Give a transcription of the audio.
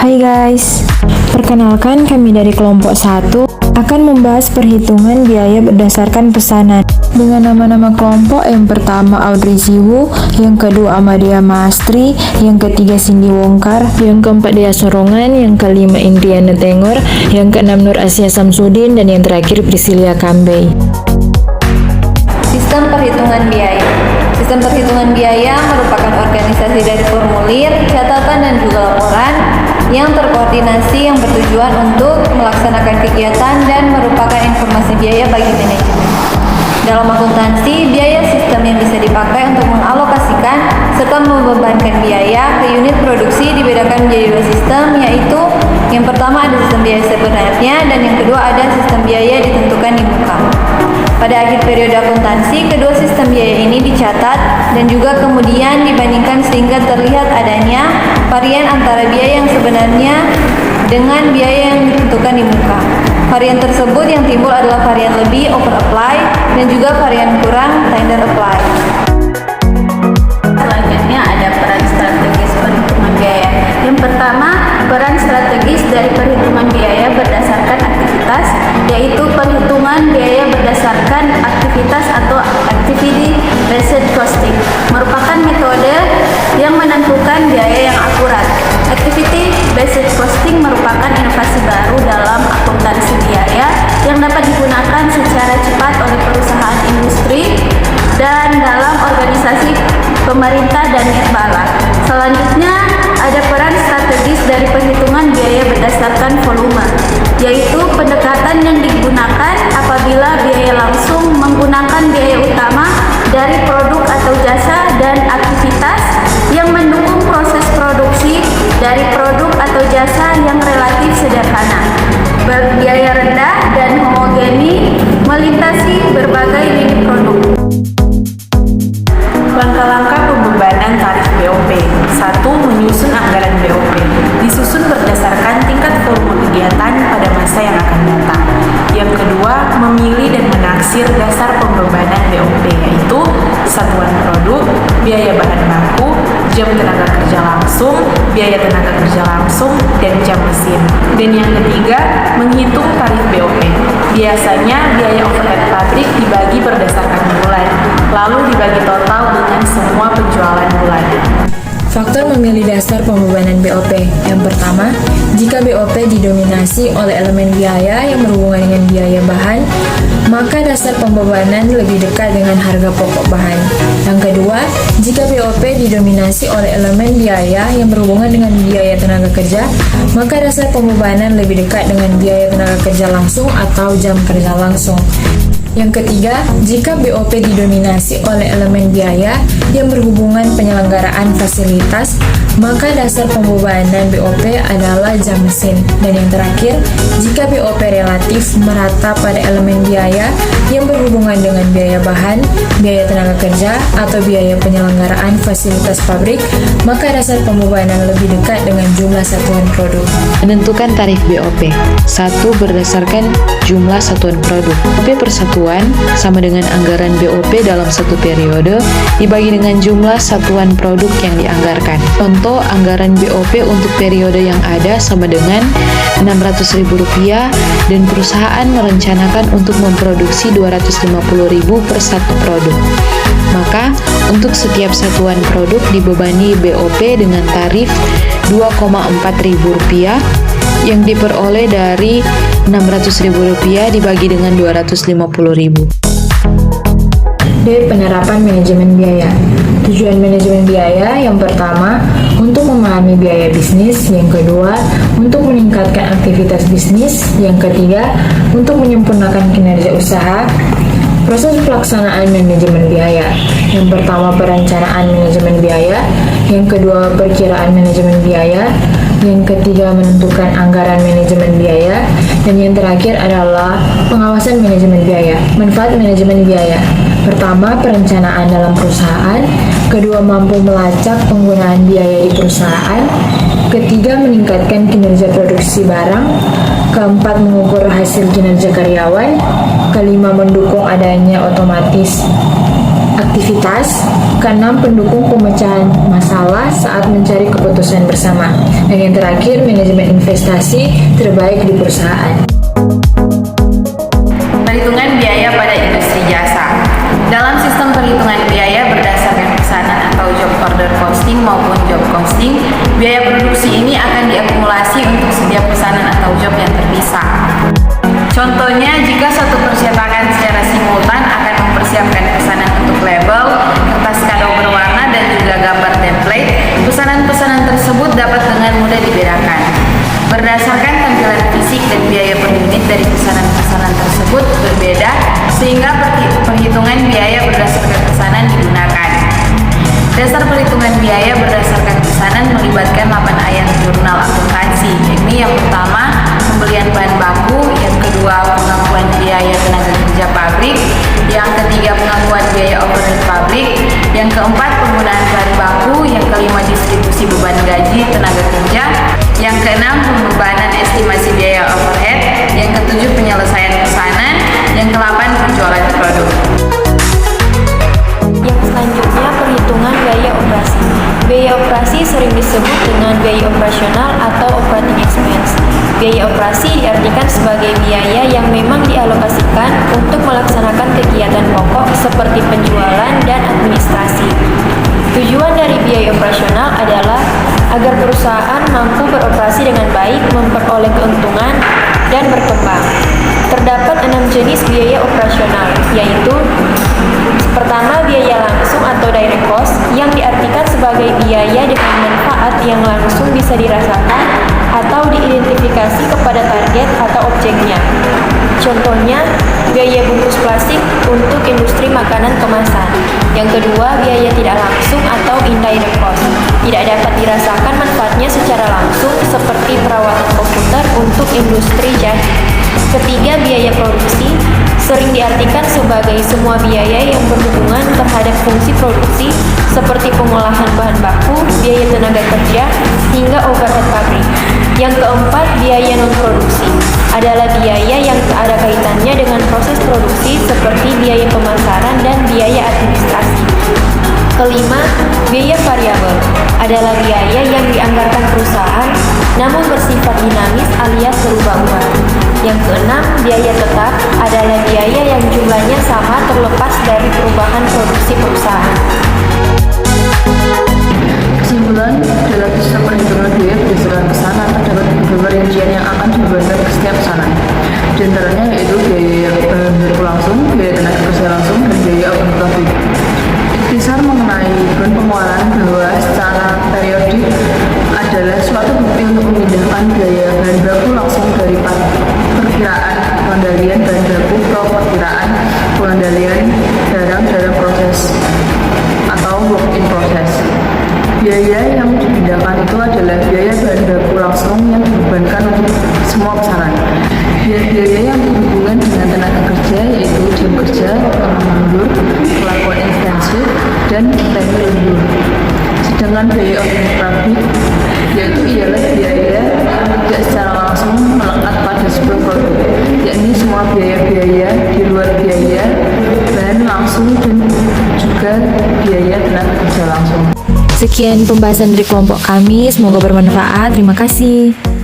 Hai guys, perkenalkan kami dari kelompok 1 akan membahas perhitungan biaya berdasarkan pesanan dengan nama-nama kelompok. Yang pertama Audrey Ziwu, yang kedua Amadia Maastri, yang ketiga Cindy Wongkar, yang keempat Dea Sorongan, yang kelima Indriana Tengor, yang keenam Nur Asia Samsudin, dan yang terakhir Priscilia Kambey. Sistem perhitungan biaya. Sistem perhitungan biaya merupakan organisasi dari formulir, catatan, dan juga laporan yang terkoordinasi yang bertujuan untuk melaksanakan kegiatan dan merupakan informasi biaya bagi manajemen. Dalam akuntansi, biaya sistem yang bisa dipakai untuk mengalokasikan serta membebankan biaya ke unit produksi dibedakan menjadi dua sistem, yaitu yang pertama ada sistem biaya sebenarnya dan yang kedua ada sistem biaya ditentukan di muka. Pada akhir periode akuntansi, kedua sistem biaya ini dicatat dan juga kemudian dibandingkan sehingga terlihat adanya varian antara biaya yang sebenarnya dengan biaya yang ditentukan di muka. Varian tersebut yang timbul adalah varian lebih over apply dan juga varian kurang tender apply. Selanjutnya ada peran strategis perhitungan biaya. Yang pertama, peran strategis dari perhitungan biaya berdasarkan aktivitas, yaitu perhitungan biaya berdasarkan aktivitas atau activity based costing, merupakan metode yang menentukan biaya yang akurat. Activity based costing merupakan inovasi baru dalam akuntansi biaya yang dapat digunakan secara cepat oleh perusahaan industri dan dalam organisasi pemerintah dan nirlaba. Selanjutnya ada peran strategis dari perhitungan biaya berdasarkan volume, yaitu pendekatan yang digunakan apabila biaya langsung menggunakan biaya utama dari produk atau jasa dan aktivitas yang mendukung proses produksi dari produk atau jasa yang relatif sederhana, berbiaya rendah dan homogeni melintasi berbagai lini produk. Langkah-langkah pembebanan tarif BOP. 1. Menyusun anggaran BOP. Disusun berdasarkan tingkat volume kegiatan pada masa yang akan datang. Yang kedua, memilih dan menaksir dasar pembebanan BOP, yaitu satuan produk, biaya bahan baku, jam tenaga kerja langsung, biaya tenaga kerja langsung, dan jam mesin. Dan yang ketiga, menghitung tarif BOP. Biasanya biaya overhead pabrik dibagi berdasarkan bulan, lalu dibagi total dengan semua penjualan bulan. Faktor memilih dasar pembebanan BOP. Yang pertama, jika BOP didominasi oleh elemen biaya yang berhubungan dengan biaya bahan, maka dasar pembebanan lebih dekat dengan harga pokok bahan. Yang kedua, jika BOP didominasi oleh elemen biaya yang berhubungan dengan biaya tenaga kerja, maka dasar pembebanan lebih dekat dengan biaya tenaga kerja langsung atau jam kerja langsung. Yang ketiga, jika BOP didominasi oleh elemen biaya yang berhubungan penyelenggaraan fasilitas, maka dasar pembebanan BOP adalah jam mesin. Dan yang terakhir, jika BOP relatif merata pada elemen biaya yang berhubungan dengan biaya bahan, biaya tenaga kerja, atau biaya penyelenggaraan fasilitas pabrik, maka dasar pembebanan lebih dekat dengan jumlah satuan produk. Menentukan tarif BOP. 1. Berdasarkan jumlah satuan produk. BOP persatuan sama dengan anggaran BOP dalam satu periode dibagi dengan jumlah satuan produk yang dianggarkan. Contoh, anggaran BOP untuk periode yang ada sama dengan Rp600.000 dan perusahaan merencanakan untuk memproduksi Rp250.000 per satu produk. Maka, untuk setiap satuan produk dibebani BOP dengan tarif Rp2,4.000 yang diperoleh dari Rp600.000 dibagi dengan Rp250.000. D. Penerapan manajemen biaya. Tujuan manajemen biaya yang pertama, untuk memahami biaya bisnis. Yang kedua, untuk meningkatkan aktivitas bisnis. Yang ketiga, untuk menyempurnakan kinerja usaha. Proses pelaksanaan manajemen biaya. Yang pertama, perencanaan manajemen biaya. Yang kedua, perkiraan manajemen biaya. Yang ketiga, menentukan anggaran manajemen biaya. Dan yang terakhir adalah pengawasan manajemen biaya. Manfaat manajemen biaya. Pertama, perencanaan dalam perusahaan. Kedua, mampu melacak penggunaan biaya di perusahaan. Ketiga, meningkatkan kinerja produksi barang. Keempat, mengukur hasil kinerja karyawan. Kelima, mendukung adanya aktivitas. Keenam, pendukung pemecahan masalah saat mencari keputusan bersama. Dan yang terakhir, manajemen investasi terbaik di perusahaan. Perhitungan biaya pada industri jasa. Dalam sistem perhitungan biaya berdasarkan pesanan atau job order costing maupun job costing, biaya produksi ini akan diakumulasi untuk setiap pesanan atau job yang terpisah. Contohnya, jika suatu percetakan secara simultan akan mempersiapkan pesanan untuk label, kertas kado berwarna, dan juga gambar template, pesanan-pesanan tersebut dapat dengan mudah dibedakan. Berdasarkan tampilan fisik dan biaya per unit dari pesanan-pesanan tersebut berbeda, sehingga perhitungan biaya berdasarkan pesanan digunakan. Dasar perhitungan biaya berdasarkan pesanan melibatkan 8 ayat jurnal akuntansi, yakni yang pertama, pembelian bahan baku, yang kedua, pengakuan biaya tenaga kerja pabrik, yang ketiga, pengakuan biaya overhead pabrik, yang keempat, penggunaan bahan baku, yang kelima, distribusi beban gaji tenaga kerja, yang keenam, pembebanan estimasi biaya overhead, yang ketujuh, penyelesaian pesanan, yang ke-8, penjualan produk. Yang selanjutnya, perhitungan biaya operasi. Biaya operasi sering disebut dengan biaya operasional atau operating expense. Biaya operasi diartikan sebagai biaya yang memang dialokasikan untuk melaksanakan kegiatan pokok seperti penjualan dan administrasi. Tujuan dari biaya operasional adalah agar perusahaan mampu beroperasi dengan baik, memperoleh keuntungan, dan berkembang. Terdapat 6 jenis biaya operasional, yaitu pertama, biaya langsung atau direct cost, yang diartikan sebagai biaya dengan manfaat yang langsung bisa dirasakan atau diidentifikasi kepada target atau objeknya. Contohnya, biaya bungkus plastik untuk industri makanan kemasan. Yang kedua, biaya tidak langsung atau indirect cost, tidak dapat dirasakan manfaatnya secara langsung seperti perawatan komputer untuk industri jadi. Ketiga, biaya produksi, sering diartikan sebagai semua biaya yang berhubungan terhadap fungsi produksi seperti pengolahan bahan baku, biaya tenaga kerja, hingga overhead pabrik. Yang keempat, biaya non-produksi adalah biaya yang ada kaitannya dengan proses produksi seperti biaya pemasaran dan biaya administrasi. Kelima, biaya variabel adalah biaya yang dianggarkan perusahaan namun bersifat dinamis alias berubah-ubah. Yang keenam, biaya tetap adalah biaya yang jumlahnya sama terlepas dari perubahan produksi perusahaan. Kesimpulan, dalam sistem perhitungan biaya berdasarkan pesanan terdapat beberapa rincian yang akan dibebankan ke setiap pesanan. Di antaranya yaitu biaya bahan baku langsung, biaya tenaga kerja langsung, dan biaya overhead pabrik. Ikhtisar mengenai beban pengeluaran bahwa secara periodik adalah suatu bukti untuk memindahkan biaya bahan baku langsung dari perkiraan pengendalian bahan baku ke perkiraan pengendalian barang dalam proses atau work in process. Biaya yang dipindahkan itu adalah biaya bahan baku langsung yang dibebankan untuk semua pesanan. Biaya yang berhubungan dengan tenaga kerja yaitu jam kerja, waktu lembur, kelakuan intensif, dan teknik lembur. Sedangkan biaya overhead pabrik yaitu ialah biaya yang tidak secara langsung melekat pada sebuah produk, yakni semua biaya-biaya di luar biaya bahan langsung dan juga biaya tenaga kerja langsung. Sekian pembahasan dari kelompok kami, semoga bermanfaat. Terima kasih.